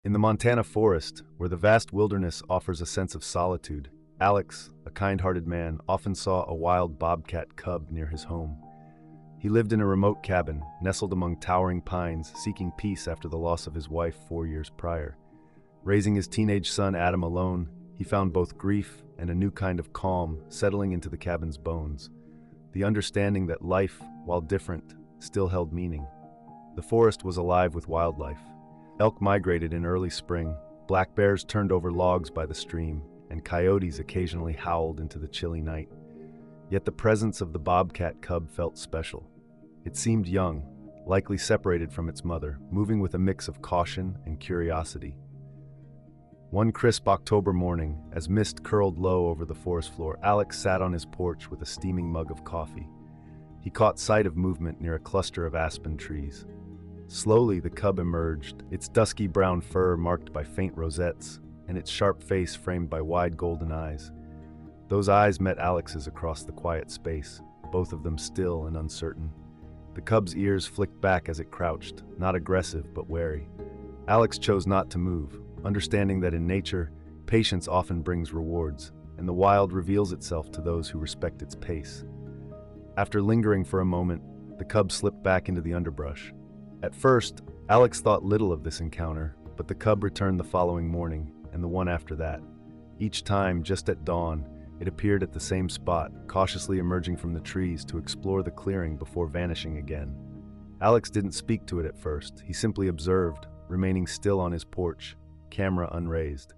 In the Montana forest, where the vast wilderness offers a sense of solitude, Alex, a kind-hearted man, often saw a wild bobcat cub near his home. He lived in a remote cabin, nestled among towering pines, seeking peace after the loss of his wife 4 years prior. Raising his teenage son Adam alone, he found both grief and a new kind of calm settling into the cabin's bones. The understanding that life, while different, still held meaning. The forest was alive with wildlife. Elk migrated in early spring, black bears turned over logs by the stream, and coyotes occasionally howled into the chilly night. Yet the presence of the bobcat cub felt special. It seemed young, likely separated from its mother, moving with a mix of caution and curiosity. One crisp October morning, as mist curled low over the forest floor, Alex sat on his porch with a steaming mug of coffee. He caught sight of movement near a cluster of aspen trees. Slowly, the cub emerged, its dusky brown fur marked by faint rosettes, and its sharp face framed by wide golden eyes. Those eyes met Alex's across the quiet space, both of them still and uncertain. The cub's ears flicked back as it crouched, not aggressive but wary. Alex chose not to move, understanding that in nature, patience often brings rewards, and the wild reveals itself to those who respect its pace. After lingering for a moment, the cub slipped back into the underbrush. At first, Alex thought little of this encounter, but the cub returned the following morning, and the one after that. Each time, just at dawn, it appeared at the same spot, cautiously emerging from the trees to explore the clearing before vanishing again. Alex didn't speak to it at first, he simply observed, remaining still on his porch, camera unraised.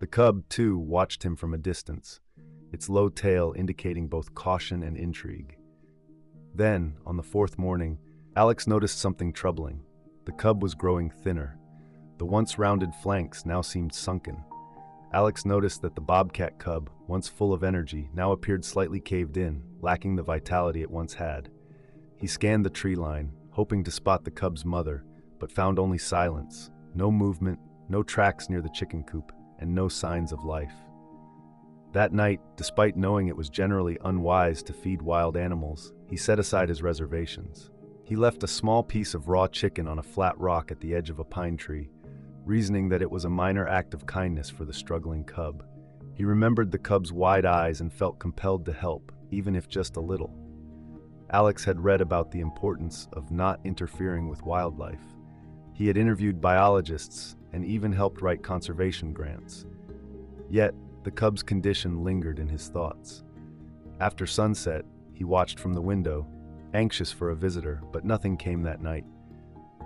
The cub, too, watched him from a distance, its low tail indicating both caution and intrigue. Then, on the fourth morning, Alex noticed something troubling. The cub was growing thinner. The once rounded flanks now seemed sunken. Alex noticed that the bobcat cub, once full of energy, now appeared slightly caved in, lacking the vitality it once had. He scanned the tree line, hoping to spot the cub's mother, but found only silence, no movement, no tracks near the chicken coop, and no signs of life. That night, despite knowing it was generally unwise to feed wild animals, he set aside his reservations. He left a small piece of raw chicken on a flat rock at the edge of a pine tree, reasoning that it was a minor act of kindness for the struggling cub. He remembered the cub's wide eyes and felt compelled to help, even if just a little. Alex had read about the importance of not interfering with wildlife. He had interviewed biologists and even helped write conservation grants. Yet, the cub's condition lingered in his thoughts. After sunset, he watched from the window, anxious for a visitor, but nothing came that night.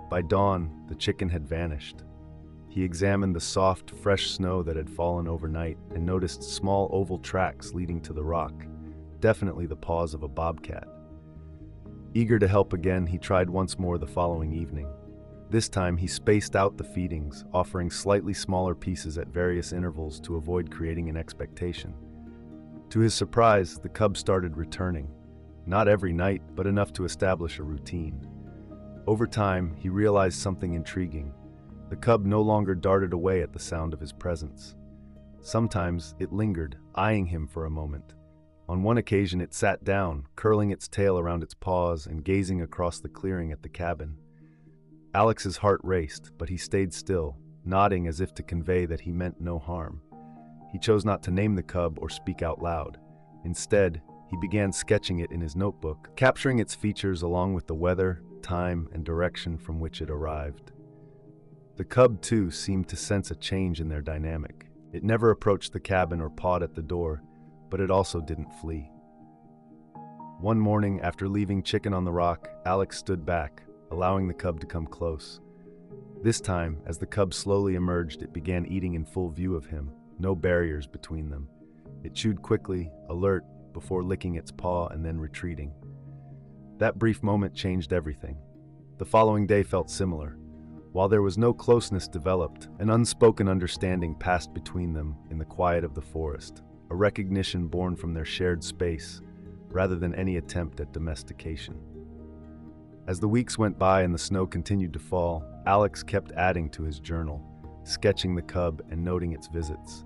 By dawn, the chicken had vanished. He examined the soft, fresh snow that had fallen overnight and noticed small oval tracks leading to the rock, definitely the paws of a bobcat. Eager to help again, he tried once more the following evening. This time, he spaced out the feedings, offering slightly smaller pieces at various intervals to avoid creating an expectation. To his surprise, the cub started returning. Not every night, but enough to establish a routine. Over time, he realized something intriguing. The cub no longer darted away at the sound of his presence. Sometimes it lingered, eyeing him for a moment. On one occasion, it sat down, curling its tail around its paws and gazing across the clearing at the cabin. Alex's heart raced, but he stayed still, nodding as if to convey that he meant no harm. He chose not to name the cub or speak out loud. Instead, he began sketching it in his notebook, capturing its features along with the weather, time, and direction from which it arrived. The cub, too, seemed to sense a change in their dynamic. It never approached the cabin or pawed at the door, but it also didn't flee. One morning, after leaving chicken on the rock, Alex stood back, allowing the cub to come close. This time, as the cub slowly emerged, it began eating in full view of him, no barriers between them. It chewed quickly, alert, before licking its paw and then retreating. That brief moment changed everything. The following day felt similar. While there was no closeness developed, an unspoken understanding passed between them in the quiet of the forest, a recognition born from their shared space, rather than any attempt at domestication. As the weeks went by and the snow continued to fall, Alex kept adding to his journal, sketching the cub and noting its visits.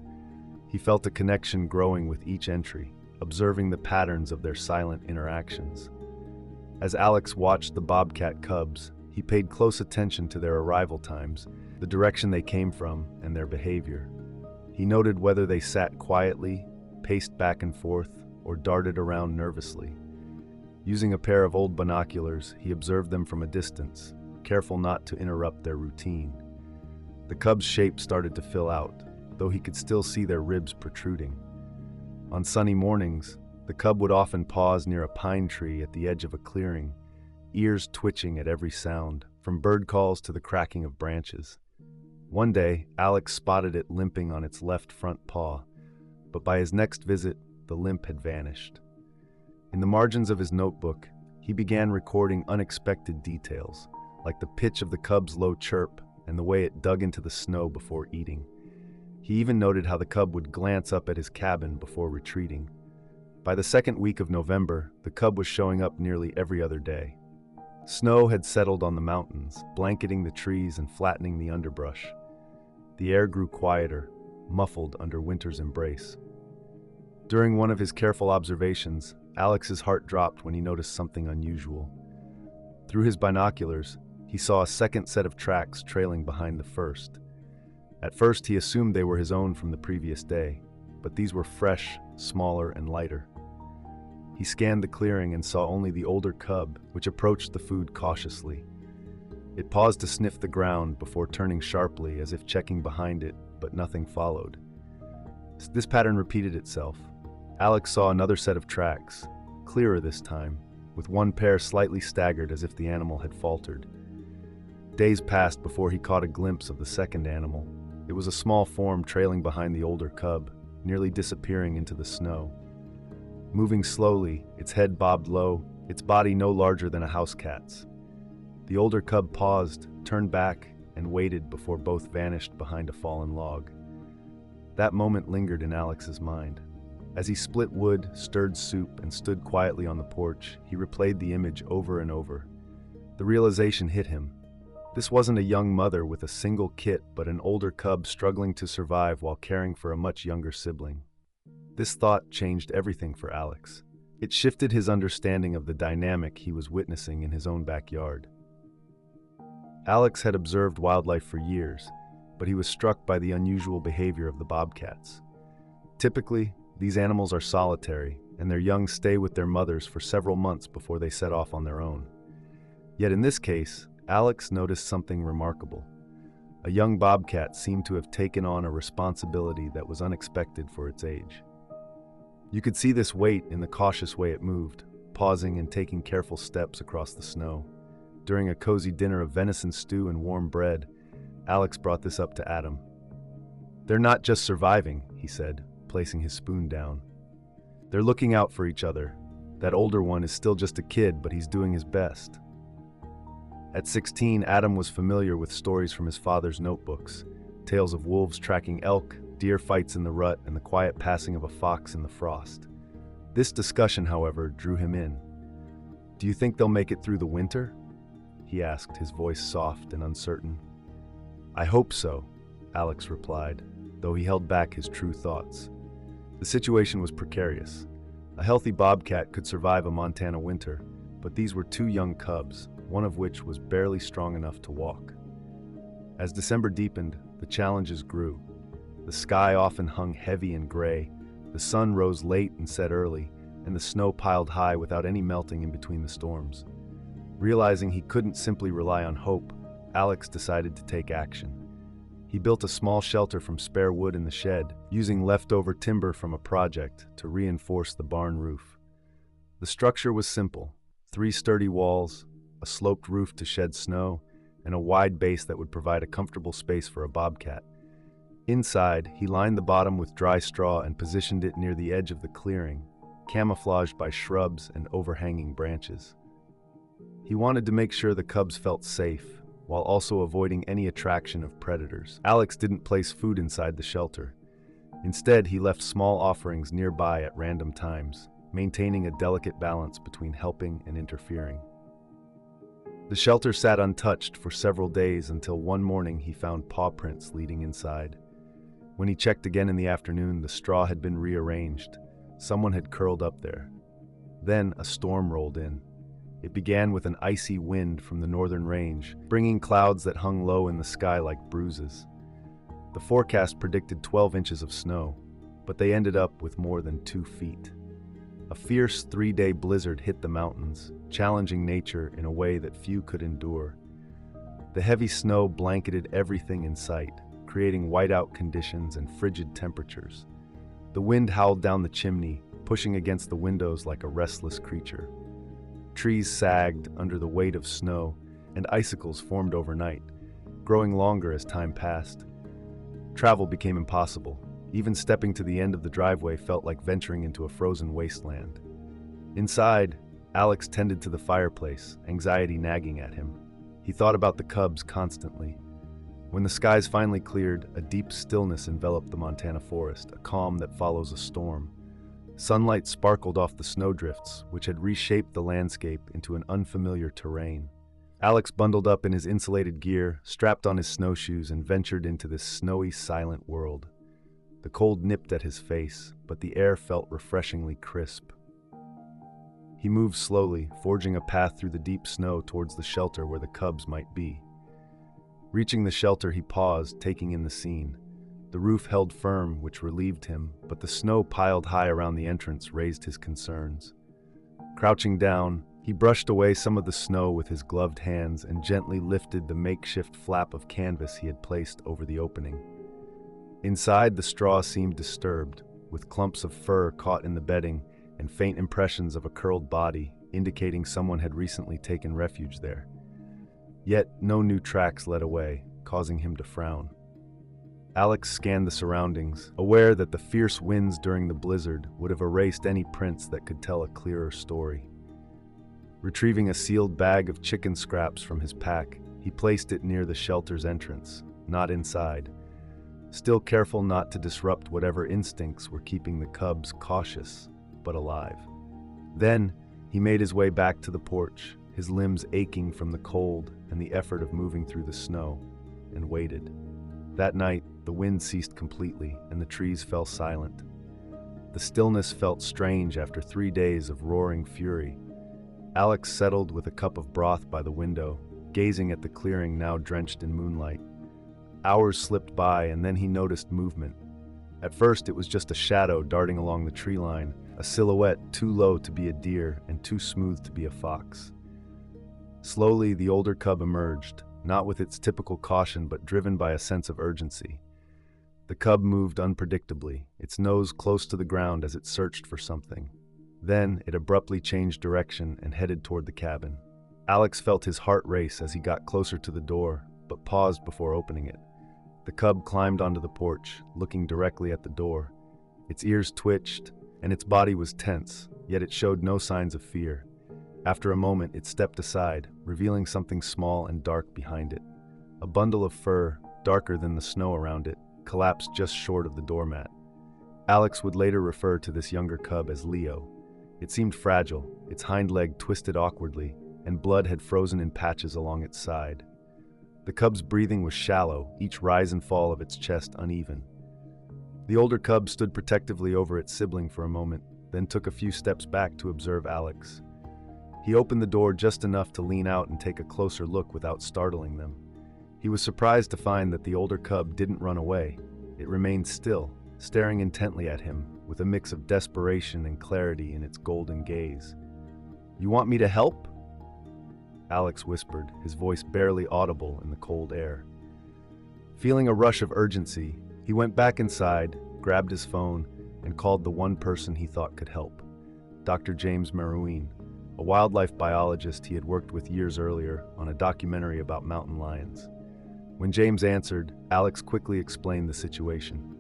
He felt a connection growing with each entry, observing the patterns of their silent interactions. As Alex watched the bobcat cubs, he paid close attention to their arrival times, the direction they came from, and their behavior. He noted whether they sat quietly, paced back and forth, or darted around nervously. Using a pair of old binoculars, he observed them from a distance, careful not to interrupt their routine. The cubs' shape started to fill out, though he could still see their ribs protruding. On sunny mornings, the cub would often pause near a pine tree at the edge of a clearing, ears twitching at every sound, from bird calls to the cracking of branches. One day, Alex spotted it limping on its left front paw, but by his next visit, the limp had vanished. In the margins of his notebook, he began recording unexpected details, like the pitch of the cub's low chirp and the way it dug into the snow before eating. He even noted how the cub would glance up at his cabin before retreating. By the second week of November, the cub was showing up nearly every other day. Snow had settled on the mountains, blanketing the trees and flattening the underbrush. The air grew quieter, muffled under winter's embrace. During one of his careful observations, Alex's heart dropped when he noticed something unusual. Through his binoculars, he saw a second set of tracks trailing behind the first. At first, he assumed they were his own from the previous day, but these were fresh, smaller, and lighter. He scanned the clearing and saw only the older cub, which approached the food cautiously. It paused to sniff the ground before turning sharply as if checking behind it, but nothing followed. This pattern repeated itself. Alex saw another set of tracks, clearer this time, with one pair slightly staggered as if the animal had faltered. Days passed before he caught a glimpse of the second animal. It was a small form trailing behind the older cub, nearly disappearing into the snow. Moving slowly, its head bobbed low, its body no larger than a house cat's. The older cub paused, turned back, and waited before both vanished behind a fallen log. That moment lingered in Alex's mind. As he split wood, stirred soup, and stood quietly on the porch, he replayed the image over and over. The realization hit him. This wasn't a young mother with a single kit, but an older cub struggling to survive while caring for a much younger sibling. This thought changed everything for Alex. It shifted his understanding of the dynamic he was witnessing in his own backyard. Alex had observed wildlife for years, but he was struck by the unusual behavior of the bobcats. Typically, these animals are solitary, and their young stay with their mothers for several months before they set off on their own. Yet in this case, Alex noticed something remarkable. A young bobcat seemed to have taken on a responsibility that was unexpected for its age. You could see this weight in the cautious way it moved, pausing and taking careful steps across the snow. During a cozy dinner of venison stew and warm bread, Alex brought this up to Adam. "They're not just surviving," he said, placing his spoon down. "They're looking out for each other. That older one is still just a kid, but he's doing his best." At 16, Adam was familiar with stories from his father's notebooks, tales of wolves tracking elk, deer fights in the rut, and the quiet passing of a fox in the frost. This discussion, however, drew him in. "Do you think they'll make it through the winter?" he asked, his voice soft and uncertain. "I hope so," Alex replied, though he held back his true thoughts. The situation was precarious. A healthy bobcat could survive a Montana winter, but these were two young cubs, one of which was barely strong enough to walk. As December deepened, the challenges grew. The sky often hung heavy and gray, the sun rose late and set early, and the snow piled high without any melting in between the storms. Realizing he couldn't simply rely on hope, Alex decided to take action. He built a small shelter from spare wood in the shed, using leftover timber from a project to reinforce the barn roof. The structure was simple: 3 sturdy walls, a sloped roof to shed snow, and a wide base that would provide a comfortable space for a bobcat. Inside, he lined the bottom with dry straw and positioned it near the edge of the clearing, camouflaged by shrubs and overhanging branches. He wanted to make sure the cubs felt safe, while also avoiding any attraction of predators. Alex didn't place food inside the shelter. Instead, he left small offerings nearby at random times, maintaining a delicate balance between helping and interfering. The shelter sat untouched for several days until one morning he found paw prints leading inside. When he checked again in the afternoon, the straw had been rearranged. Someone had curled up there. Then a storm rolled in. It began with an icy wind from the northern range, bringing clouds that hung low in the sky like bruises. The forecast predicted 12 inches of snow, but they ended up with more than 2 feet. A fierce 3-day blizzard hit the mountains, challenging nature in a way that few could endure. The heavy snow blanketed everything in sight, creating whiteout conditions and frigid temperatures. The wind howled down the chimney, pushing against the windows like a restless creature. Trees sagged under the weight of snow, and icicles formed overnight, growing longer as time passed. Travel became impossible. Even stepping to the end of the driveway felt like venturing into a frozen wasteland. Inside, Alex tended to the fireplace, anxiety nagging at him. He thought about the cubs constantly. When the skies finally cleared, a deep stillness enveloped the Montana forest, a calm that follows a storm. Sunlight sparkled off the snowdrifts, which had reshaped the landscape into an unfamiliar terrain. Alex bundled up in his insulated gear, strapped on his snowshoes, and ventured into this snowy, silent world. The cold nipped at his face, but the air felt refreshingly crisp. He moved slowly, forging a path through the deep snow towards the shelter where the cubs might be. Reaching the shelter, he paused, taking in the scene. The roof held firm, which relieved him, but the snow piled high around the entrance raised his concerns. Crouching down, he brushed away some of the snow with his gloved hands and gently lifted the makeshift flap of canvas he had placed over the opening. Inside, the straw seemed disturbed, with clumps of fur caught in the bedding and faint impressions of a curled body, indicating someone had recently taken refuge there. Yet no new tracks led away, causing him to frown. Alex scanned the surroundings, aware that the fierce winds during the blizzard would have erased any prints that could tell a clearer story. Retrieving a sealed bag of chicken scraps from his pack, he placed it near the shelter's entrance, not inside, still careful not to disrupt whatever instincts were keeping the cubs cautious but alive. Then, he made his way back to the porch, his limbs aching from the cold and the effort of moving through the snow, and waited. That night, the wind ceased completely and the trees fell silent. The stillness felt strange after 3 days of roaring fury. Alex settled with a cup of broth by the window, gazing at the clearing now drenched in moonlight. Hours slipped by and then he noticed movement. At first, it was just a shadow darting along the tree line, a silhouette too low to be a deer and too smooth to be a fox. Slowly, the older cub emerged, not with its typical caution but driven by a sense of urgency. The cub moved unpredictably, its nose close to the ground as it searched for something. Then, it abruptly changed direction and headed toward the cabin. Alex felt his heart race as he got closer to the door, but paused before opening it. The cub climbed onto the porch, looking directly at the door. Its ears twitched, and its body was tense, yet it showed no signs of fear. After a moment, it stepped aside, revealing something small and dark behind it. A bundle of fur, darker than the snow around it, collapsed just short of the doormat. Alex would later refer to this younger cub as Leo. It seemed fragile, its hind leg twisted awkwardly, and blood had frozen in patches along its side. The cub's breathing was shallow, each rise and fall of its chest uneven. The older cub stood protectively over its sibling for a moment, then took a few steps back to observe Alex. He opened the door just enough to lean out and take a closer look without startling them. He was surprised to find that the older cub didn't run away. It remained still, staring intently at him, with a mix of desperation and clarity in its golden gaze. "You want me to help?" Alex whispered, his voice barely audible in the cold air. Feeling a rush of urgency, he went back inside, grabbed his phone, and called the one person he thought could help, Dr. James Marouin, a wildlife biologist he had worked with years earlier on a documentary about mountain lions. When James answered, Alex quickly explained the situation.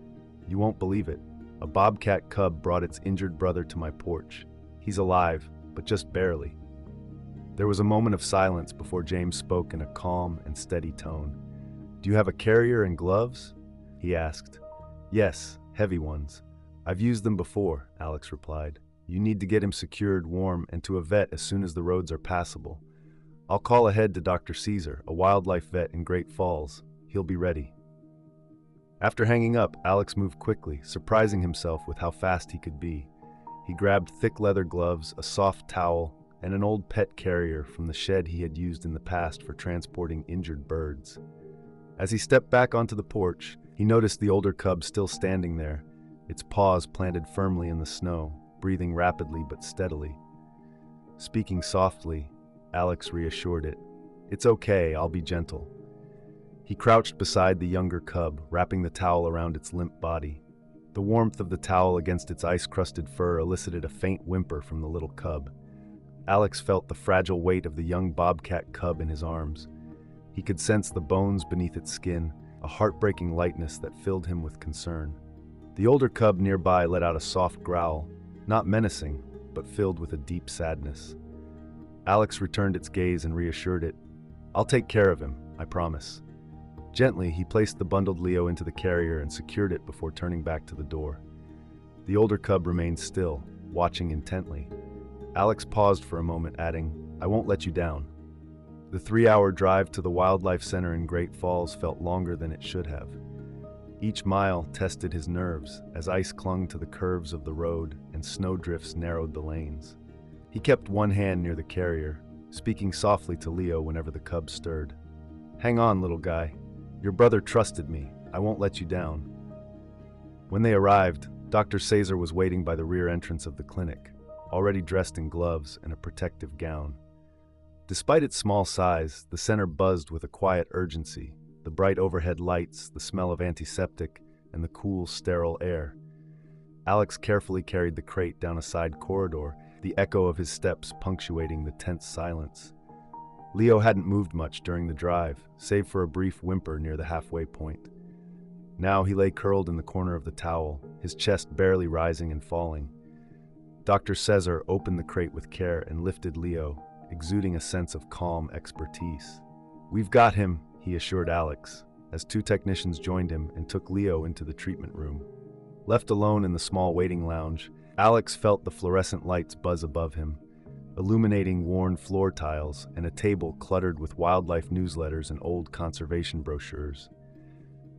"You won't believe it. A bobcat cub brought its injured brother to my porch. He's alive, but just barely." There was a moment of silence before James spoke in a calm and steady tone. "Do you have a carrier and gloves?" he asked. "Yes, heavy ones. I've used them before," Alex replied. "You need to get him secured, warm, and to a vet as soon as the roads are passable. I'll call ahead to Dr. Caesar, a wildlife vet in Great Falls. He'll be ready." After hanging up, Alex moved quickly, surprising himself with how fast he could be. He grabbed thick leather gloves, a soft towel, and an old pet carrier from the shed he had used in the past for transporting injured birds. As he stepped back onto the porch, he noticed the older cub still standing there, its paws planted firmly in the snow, breathing rapidly but steadily. Speaking softly, Alex reassured it. "It's okay, I'll be gentle." He crouched beside the younger cub, wrapping the towel around its limp body. The warmth of the towel against its ice-crusted fur elicited a faint whimper from the little cub. Alex felt the fragile weight of the young bobcat cub in his arms. He could sense the bones beneath its skin, a heartbreaking lightness that filled him with concern. The older cub nearby let out a soft growl, not menacing, but filled with a deep sadness. Alex returned its gaze and reassured it. "I'll take care of him, I promise." Gently, he placed the bundled Leo into the carrier and secured it before turning back to the door. The older cub remained still, watching intently. Alex paused for a moment, adding, "I won't let you down." The 3-hour drive to the Wildlife Center in Great Falls felt longer than it should have. Each mile tested his nerves as ice clung to the curves of the road and snowdrifts narrowed the lanes. He kept one hand near the carrier, speaking softly to Leo whenever the cub stirred. "Hang on, little guy. Your brother trusted me. I won't let you down." When they arrived, Dr. Caesar was waiting by the rear entrance of the clinic, already dressed in gloves and a protective gown. Despite its small size, the center buzzed with a quiet urgency, the bright overhead lights, the smell of antiseptic, and the cool, sterile air. Alex carefully carried the crate down a side corridor, the echo of his steps punctuating the tense silence. Leo hadn't moved much during the drive, save for a brief whimper near the halfway point. Now he lay curled in the corner of the towel, his chest barely rising and falling. Dr. Caesar opened the crate with care and lifted Leo, exuding a sense of calm expertise. "We've got him," he assured Alex, as 2 technicians joined him and took Leo into the treatment room. Left alone in the small waiting lounge, Alex felt the fluorescent lights buzz above him, illuminating worn floor tiles and a table cluttered with wildlife newsletters and old conservation brochures.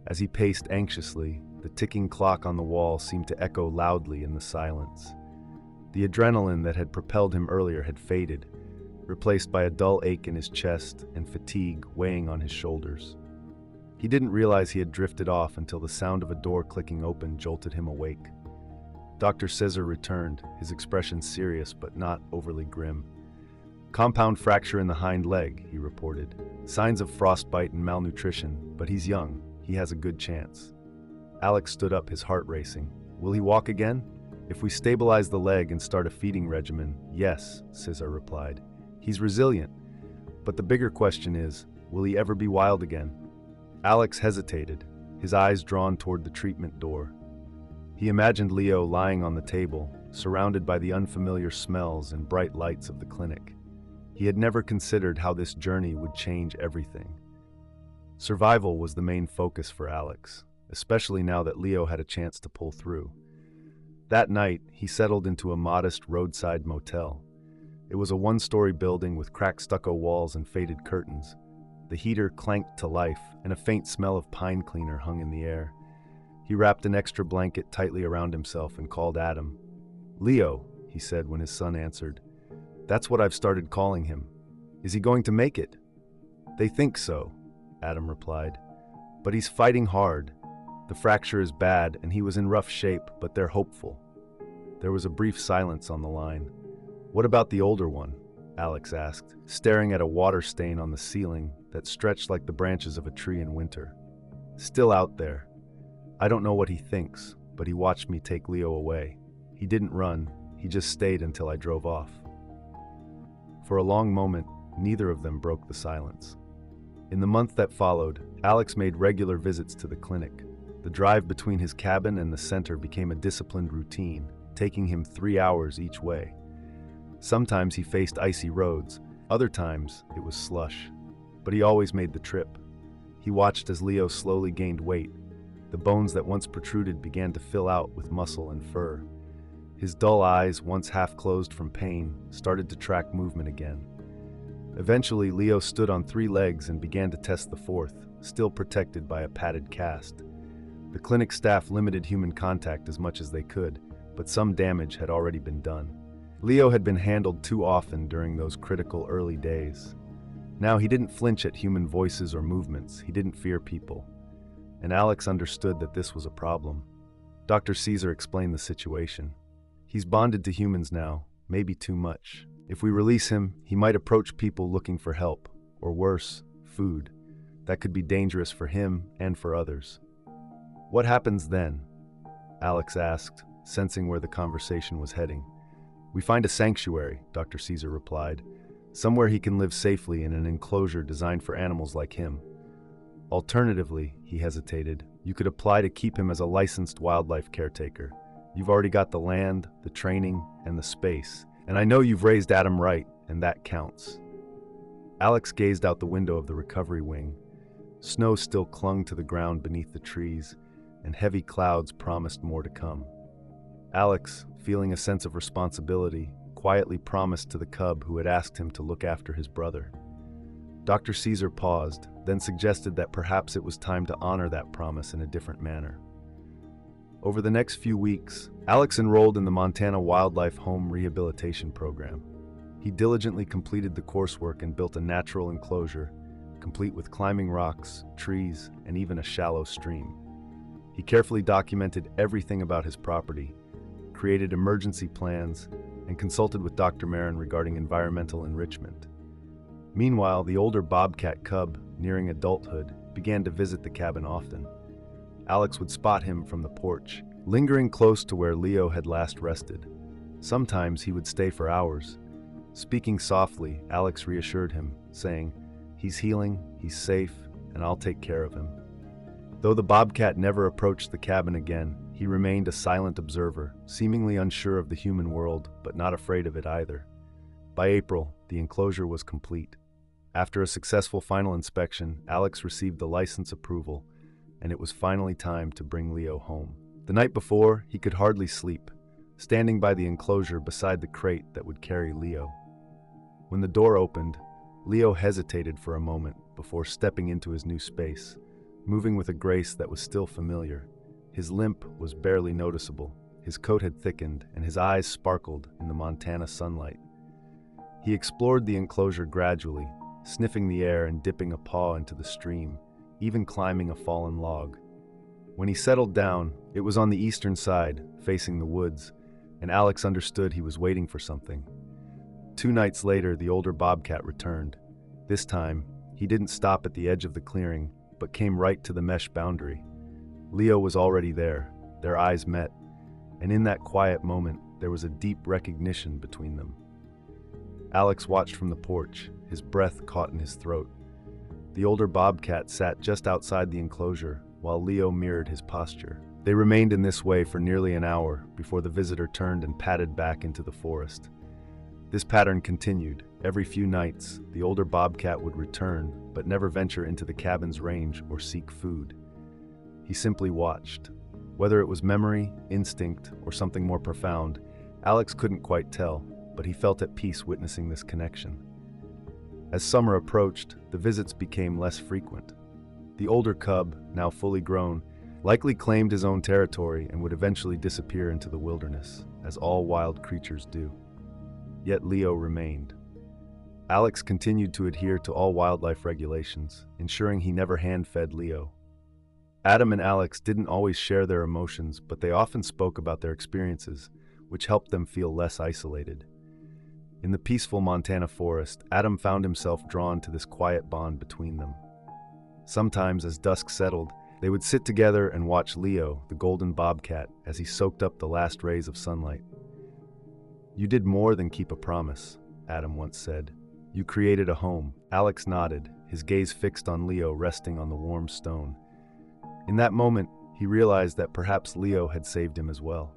As he paced anxiously, the ticking clock on the wall seemed to echo loudly in the silence. The adrenaline that had propelled him earlier had faded, replaced by a dull ache in his chest and fatigue weighing on his shoulders. He didn't realize he had drifted off until the sound of a door clicking open jolted him awake. Dr. Caesar returned, his expression serious but not overly grim. "Compound fracture in the hind leg," he reported. "Signs of frostbite and malnutrition, but he's young. He has a good chance." Alex stood up, his heart racing. "Will he walk again?" "If we stabilize the leg and start a feeding regimen, yes," Caesar replied. "He's resilient. But the bigger question is, will he ever be wild again?" Alex hesitated, his eyes drawn toward the treatment door. He imagined Leo lying on the table, surrounded by the unfamiliar smells and bright lights of the clinic. He had never considered how this journey would change everything. Survival was the main focus for Alex, especially now that Leo had a chance to pull through. That night, he settled into a modest roadside motel. It was a 1-story building with cracked stucco walls and faded curtains. The heater clanked to life, and a faint smell of pine cleaner hung in the air. He wrapped an extra blanket tightly around himself and called Adam. "Leo," he said when his son answered. "That's what I've started calling him. Is he going to make it?" "They think so," Adam replied. "But he's fighting hard. The fracture is bad and he was in rough shape, but they're hopeful." There was a brief silence on the line. "What about the older one?" Alex asked, staring at a water stain on the ceiling that stretched like the branches of a tree in winter. "Still out there. I don't know what he thinks, but he watched me take Leo away. He didn't run, he just stayed until I drove off." For a long moment, neither of them broke the silence. In the month that followed, Alex made regular visits to the clinic. The drive between his cabin and the center became a disciplined routine, taking him 3 hours each way. Sometimes he faced icy roads, other times it was slush. But he always made the trip. He watched as Leo slowly gained weight. The bones that once protruded began to fill out with muscle and fur. His dull eyes, once half closed from pain, started to track movement again. Eventually, Leo stood on 3 legs and began to test the 4th, still protected by a padded cast. The clinic staff limited human contact as much as they could, but some damage had already been done. Leo had been handled too often during those critical early days. Now he didn't flinch at human voices or movements, he didn't fear people. And Alex understood that this was a problem. Dr. Caesar explained the situation. He's bonded to humans now, maybe too much. If we release him, he might approach people looking for help, or worse, food. That could be dangerous for him and for others. What happens then? Alex asked, sensing where the conversation was heading. We find a sanctuary, Dr. Caesar replied. Somewhere he can live safely in an enclosure designed for animals like him. Alternatively, he hesitated, you could apply to keep him as a licensed wildlife caretaker. You've already got the land, the training, and the space. And I know you've raised Adam right, and that counts. Alex gazed out the window of the recovery wing. Snow still clung to the ground beneath the trees, and heavy clouds promised more to come. Alex, feeling a sense of responsibility, quietly promised to the cub who had asked him to look after his brother. Dr. Caesar paused, then suggested that perhaps it was time to honor that promise in a different manner. Over the next few weeks, Alex enrolled in the Montana Wildlife Home Rehabilitation Program. He diligently completed the coursework and built a natural enclosure, complete with climbing rocks, trees, and even a shallow stream. He carefully documented everything about his property, created emergency plans, and consulted with Dr. Marin regarding environmental enrichment. Meanwhile, the older Bobcat cub, nearing adulthood, began to visit the cabin often. Alex would spot him from the porch, lingering close to where Leo had last rested. Sometimes he would stay for hours. Speaking softly, Alex reassured him, saying, "He's healing, he's safe, and I'll take care of him." Though the Bobcat never approached the cabin again, he remained a silent observer, seemingly unsure of the human world, but not afraid of it either. By April, the enclosure was complete. After a successful final inspection, Alex received the license approval, and it was finally time to bring Leo home. The night before, he could hardly sleep, standing by the enclosure beside the crate that would carry Leo. When the door opened, Leo hesitated for a moment before stepping into his new space, moving with a grace that was still familiar. His limp was barely noticeable, his coat had thickened, and his eyes sparkled in the Montana sunlight. He explored the enclosure gradually, sniffing the air and dipping a paw into the stream, even climbing a fallen log. When he settled down, it was on the eastern side, facing the woods, and Alex understood he was waiting for something. 2 nights later, the older Bobcat returned. This time, he didn't stop at the edge of the clearing, but came right to the mesh boundary. Leo was already there. Their eyes met, and in that quiet moment, there was a deep recognition between them. Alex watched from the porch, his breath caught in his throat. The older Bobcat sat just outside the enclosure, while Leo mirrored his posture. They remained in this way for nearly an hour before the visitor turned and padded back into the forest. This pattern continued. Every few nights, the older Bobcat would return, but never venture into the cabin's range or seek food. He simply watched. Whether it was memory, instinct, or something more profound, Alex couldn't quite tell, but he felt at peace witnessing this connection. As summer approached, the visits became less frequent. The older cub, now fully grown, likely claimed his own territory and would eventually disappear into the wilderness, as all wild creatures do. Yet Leo remained. Alex continued to adhere to all wildlife regulations, ensuring he never hand-fed Leo. Adam and Alex didn't always share their emotions, but they often spoke about their experiences, which helped them feel less isolated. In the peaceful Montana forest, Adam found himself drawn to this quiet bond between them. Sometimes, as dusk settled, they would sit together and watch Leo, the golden bobcat, as he soaked up the last rays of sunlight. "You did more than keep a promise," Adam once said. "You created a home." Alex nodded, his gaze fixed on Leo resting on the warm stone. In that moment, he realized that perhaps Leo had saved him as well.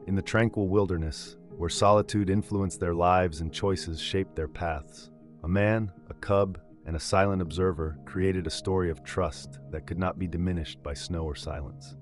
In the tranquil wilderness, where solitude influenced their lives and choices shaped their paths, a man, a cub, and a silent observer created a story of trust that could not be diminished by snow or silence.